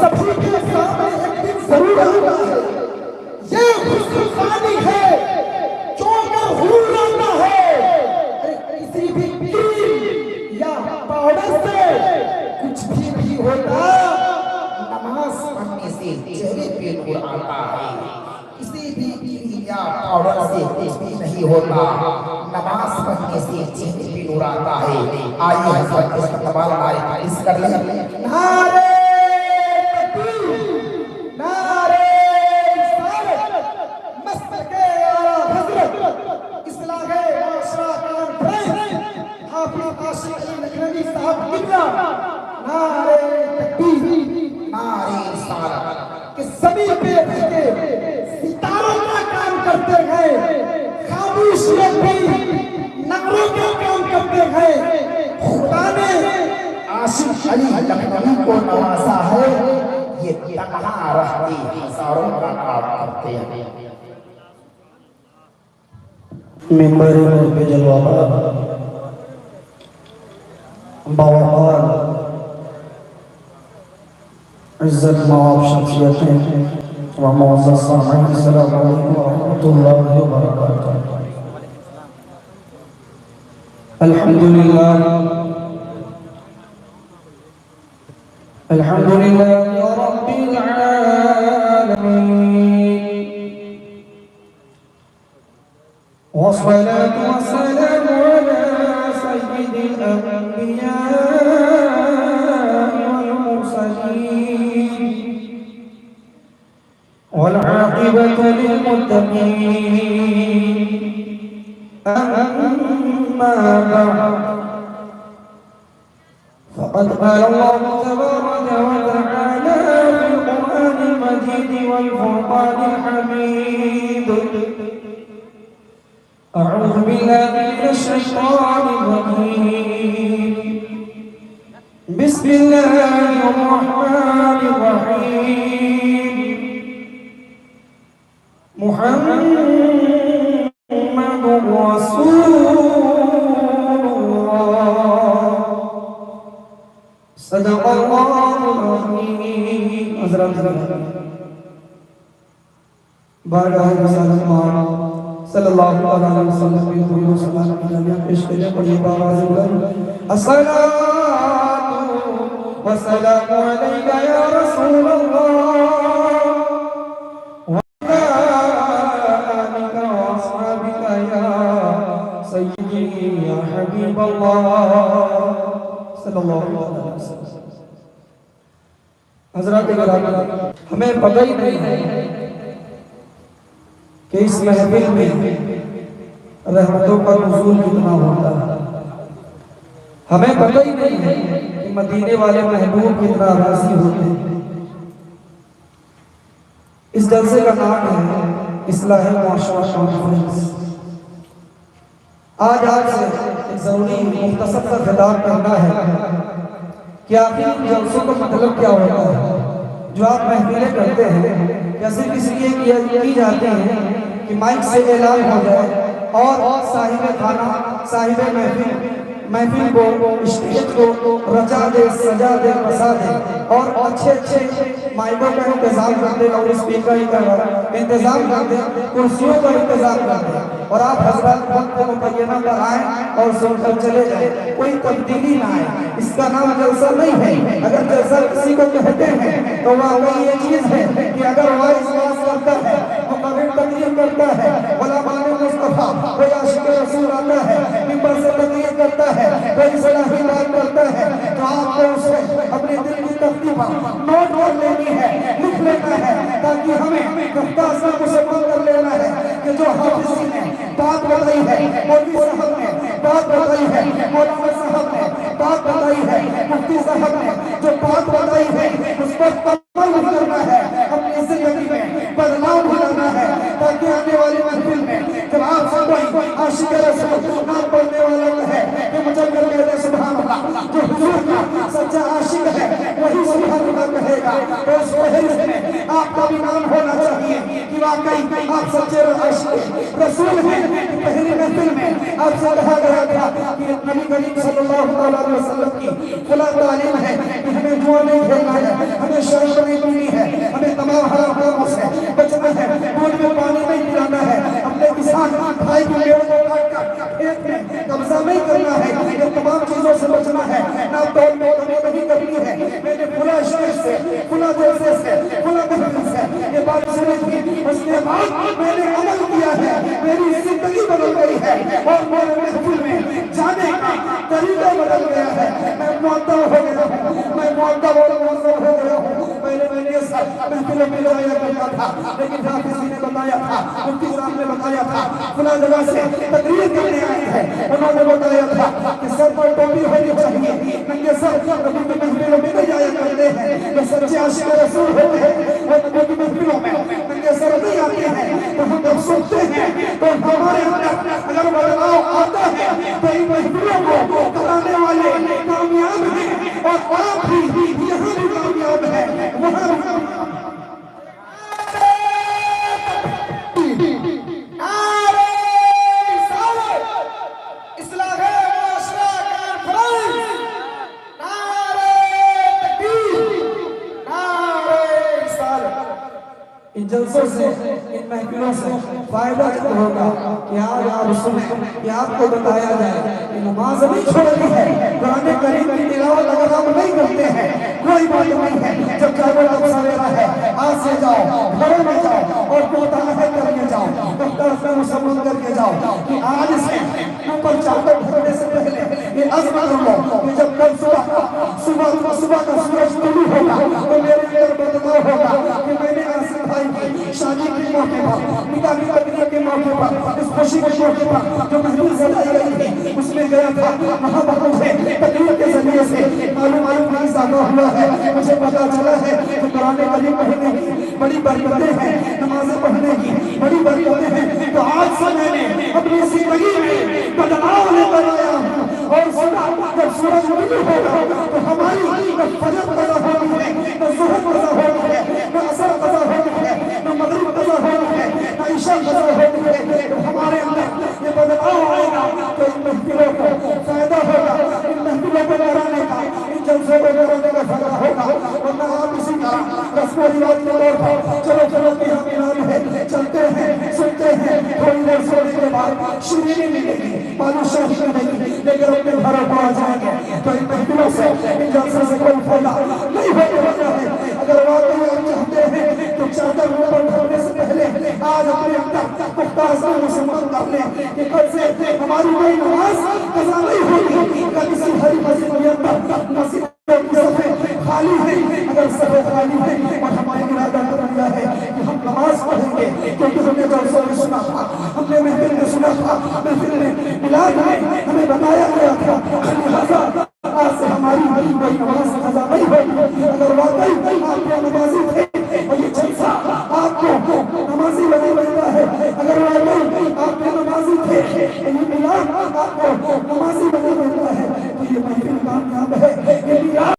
سبھی کے سامنے ایک دن ضرور آتا ہے. یہ حسن فانی ہے جو اگر حور آتا ہے کسی بھی کریم یا پاؤڈر سے کچھ بھی ہوتا. نماز پڑھنے سے چہرے پہ نور آتا ہے. کسی بھی کریم یا پاؤڈر سے کچھ بھی نہیں ہوتا. نماز پڑھنے سے چہرے پہ نور آتا ہے. آئیے حضرت استقبال آئے اس کر لیں. نعرے تکبیر، نعرے رسالت، مسلک اعلیٰ حضرت اصلاح معاشرہ کانفرنس حافظ عاشق علی لکھنوی صاحب قبلہ. نعرے تکبیر، نعرے رسالت. کہ زمین پہ رہ کے ستاروں کا کام کرتے ہیں، خاموش لوگ بھی نعروں کا کام کرتے ہیں. خدا نے عاشق علی لکھنوی کو نوازا ہے. یہ تنہا رہتے ہزاروں کا کام کرتے ہیں. ممبر پہ جلوہ باوقار عزت مآب شخصیتیں و معزز سامعین، السلام علیکم ورحمۃ اللہ وبرکاتہ. الحمدللہ الحمدللہ رب العالمین والصلاة والسلام على سيد الأنبياء والمرسلين والعاقبة للمتقين. أما بعد فقد قال الله تبارك وتعالى في القرآن المجيد والفرقان الحميد: أعوذ بالله من الشيطان الرجيم. بسم الله الرحمن الرحيم. محمد رسول الله صدق الله العظيم. حضرات بارگاہ رسالت مآب صلی اللہ علیہ وسلم کی حضور صلی اللہ علیہ وسلم پیش کریں. پڑھیے باواز بلند: الصلاۃ والسلام علیک یا رسول اللہ وعلی آلک واصحابک یا سیدی یا حبیب اللہ صلی اللہ علیہ وسلم. حضرات گرامی، ہمیں پتہ ہی نہیں ہے کہ اس محفل میں رحمتوں کا نزول کتنا ہوتا ہے. ہمیں پتہ ہی نہیں ہے کہ مدینے والے محبوب کتنا راضی ہوتے ہیں. اس جلسے کا نام ہے اصلاح معاشرہ کانفرنس. آج آپ سے ایک ضروری مختصر سا خطاب کرنا ہے کہ آپ ان جلسوں کا مطلب کیا ہوتا ہے. جو آپ محفلیں کرتے ہیں یا صرف اس لیے کی جاتی ہیں کہ مائک سے اعلان ہو جائے اور صاحب خانہ صاحب محفل کو اسٹیج کو رچا دے، سجا دے، بسا دے اور اچھے مائکوں کا انتظام کر دے اور اسپیکر کا انتظام کر دے، کرسیوں کا انتظام کر دے اور آپ حضرات وقت متعینہ پر آئیں اور سن کر چلے جائیں. کوئی تبدیلی نہ آئے. اس کا نام جلسہ نہیں ہے. اگر جلسہ کسی کو کہتے ہیں تو واقعی یہ چیز ہے کہ اگر وائس واز کرتا ہے، مقرر تقریر کرتا ہے، علماء مصطفیٰ کوئی عاشق رسول آتا ہے، ممبر سے تقریر کرتا ہے، کوئی صلاحی بات کرتا ہے، تو آپ کو اسے اپنے دل کی تختی پر نوٹ کر لینی ہے، لکھ لینا ہے، تاکہ ہمیں گفتازہ مسلمان کر لینا ہے کہ جو حافظ نے بات بتائی ہے، مولوی صاحب نے بات بتائی ہے، مولانا صاحب نے بات بتائی ہے، مفتی صاحب نے جو بات بتائی ہے اس پر عمل کرنا ہے. اپنی زندگی میں بدلاؤ لانا ہے تاکہ آنے والی محفل میں جب آپ سے کوئی عاشق رسول نام پڑھنے والا ہے کہ مجھے کہتے سبحان اللہ، جو حضور کا سچا عاشق ہے وہی سبحان اللہ کہے گا. تو اس فہرست میں آپ کا بھی نام ہونا چاہیے کہ واقعی آپ سچے عاشق رسول ہیں. پہلی محفل میں آپ سے کہا گیا تھا کہ نبی کریم صلی اللہ علیہ وسلم کی فلاں تعلیم ہے کہ ہمیں جوا نہیں کھیلنا ہے، ہمیں شراب نہیں سے فلاں جلسے سے فلاں محفل سے یہ بات سنی تھی، اس کے بعد میں نے عمل کیا ہے، میری زندگی بدل گئی ہے اور میرے محفل میں جانے کا طریقہ بدل گیا ہے، میں معدب ہو گیا ہوں، میں معدب اور معذب ہو گیا ہوں۔ پہلے میں یہ سب محفلوں میں جایا کرتا تھا، لیکن جہاں کسی نے بتایا تھا، مفتی صاحب نے بتایا تھا فلاں جگہ سے تقریر کرنے آئے ہیں، انہوں نے بتایا تھا کہ سر پر ٹوپی ہونی چاہیے، ننگے سر نبی کی محفلوں میں نہیں جایا کرتے ہیں، جو سچے عاشق رسول ہوتے ہیں وہ نبی کی محفلوں میں ننگے سر نہیں آتے ہیں، تو ہم جب سنتے ہیں تو ہمارے اندر اگر بدلاؤ آتا ہے تو ان محفلوں کو کرانے والے کامیاب ہیں اور آپ بھی یہاں بھی کامیاب ہیں، وہاں بھی کامیاب ہیں۔ ان جلسوں سے ان محفلوں سے فائدہ کیا ہوگا کہ آج آپ سنیں کہ آپ کو بتایا جائے کہ نماز نہیں چھوڑنی ہے، قرآن کریم کی تلاوت اگر آپ نہیں کرتے ہیں کوئی بات نہیں ہے، جب چاہے تب سویرا ہے، آج سے جاؤ گھروں میں جاؤ اور کوتاہ کر کے جاؤ، مختلف میں مسلمان کر کے جاؤ کہ آج سے اوپر چادر ڈھکنے سے پہلے یہ عزم کر لو کہ جب کل صبح کا سورج طلوع ہوگا تو میرے اندر بدلاؤ ہوگا کہ میں نے آصف بھائی کی شادی کے موقع پر، نکاح کی تقریب کے موقع پر، اس خوشی کے موقع پر جو محفل سجائی گئی تھی اس میں گیا تھا، وہاں بہت سے تقریر کے ذریعے سے معلوم کا اضافہ ہوا ہے، مجھے پتا چلا ہے کہ قرآن کریم پڑھنے کی بڑی برکتیں ہیں، نمازیں پڑھنے کی بڑی برکتیں ہیں، تو آج سے میں نے اپنی زندگی میں بدلاؤ لے کر آیا ہوں اور سنا جب سورج طلوع ہوگا تو ہماری نہ فجر قضا ہونی ہے، نہ ظہر قضا ہونی ہے، نہ عصر قضا ہونی ہے، نہ مغرب قضا ہونی ہے، نہ عشاء قضا ہونی ہے، تو ہمارے اندر یہ بدلاؤ آئے گا تو ان محفلوں کو فائدہ ہوگا، ان محفلوں کو کرانے کا، ان جلسوں کو کرانے کا فائدہ ہوگا، ورنہ آپ اسی طرح رسم و رواج کے طور پر چلو میرا ملال ہے چلتے ہیں سنتے ہیں، تھوڑی دیر سونے کے بعد شیرینی ملے گی، بادشاہی ملے گی، لیکن اپنے گھروں کو آ جائیں گے تو ان محفلوں سے ان جلسوں سے کوئی فائدہ نہیں ہونے والا ہے۔ اگر واقعی آپ چاہتے ہیں تو چادر اوپر ڈھکنے سے پہلے آج اپنے اندر پختہ عزم مسلمان کر لیں کہ کل سے ہماری کوئی نماز قضا نہیں ہوگی، اگر کسی ہری مسجد کے اندر مسجد خالی ہے، اگر صفحے خالی ہے اور ہمارے ارادہ کر لیا ہے کہ ہم نماز پڑھیں گے کیونکہ ہم نے جلسوں میں سنا تھا، ہم نے محفل میں سنا تھا، محفل میں ملاد میں ہمیں بتایا گیا تھا، لہٰذا آج سے ہماری کوئی نماز قضا نہیں ہوگی۔ اگر واقعی آپ کو نماز